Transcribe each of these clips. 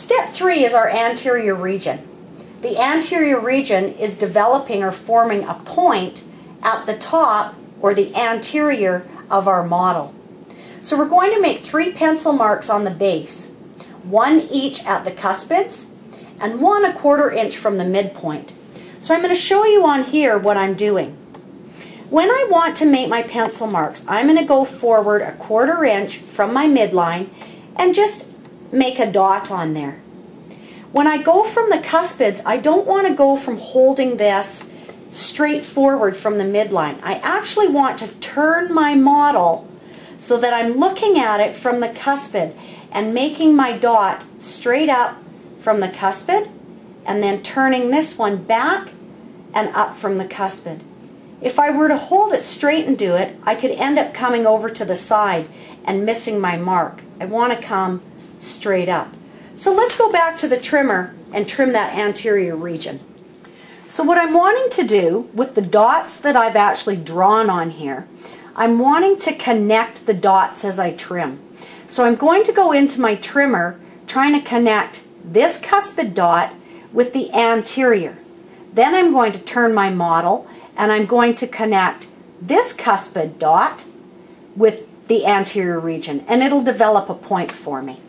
Step 3 is our anterior region. The anterior region is developing or forming a point at the top or the anterior of our model. So we're going to make 3 pencil marks on the base, 1 each at the cuspids and 1 1/4 inch from the midpoint. So I'm going to show you on here what I'm doing. When I want to make my pencil marks, I'm going to go forward 1/4 inch from my midline and just make a dot on there. When I go from the cuspids, I don't want to go from holding this straight forward from the midline. I actually want to turn my model so that I'm looking at it from the cuspid and making my dot straight up from the cuspid and then turning this one back and up from the cuspid. If I were to hold it straight and do it, I could end up coming over to the side and missing my mark. I want to come straight up. So let's go back to the trimmer and trim that anterior region. So what I'm wanting to do with the dots that I've actually drawn on here, I'm wanting to connect the dots as I trim. So I'm going to go into my trimmer trying to connect this cuspid dot with the anterior. Then I'm going to turn my model and I'm going to connect this cuspid dot with the anterior region, and it'll develop a point for me.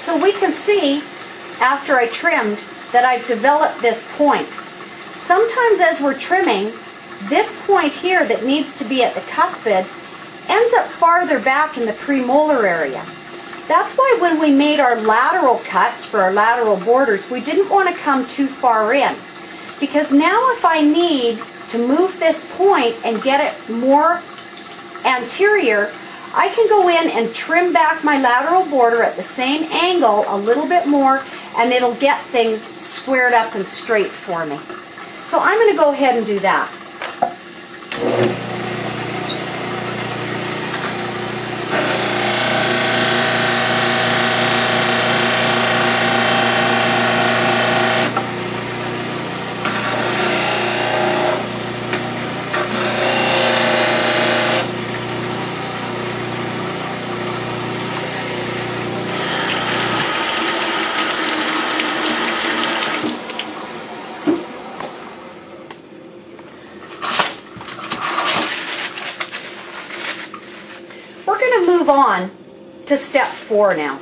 So we can see after I trimmed that I've developed this point. Sometimes as we're trimming, this point here that needs to be at the cuspid ends up farther back in the premolar area. That's why when we made our lateral cuts for our lateral borders, we didn't want to come too far in. Because now if I need to move this point and get it more anterior, I can go in and trim back my lateral border at the same angle a little bit more, and it'll get things squared up and straight for me. So I'm going to go ahead and do that. We're going to move on to step 4 now.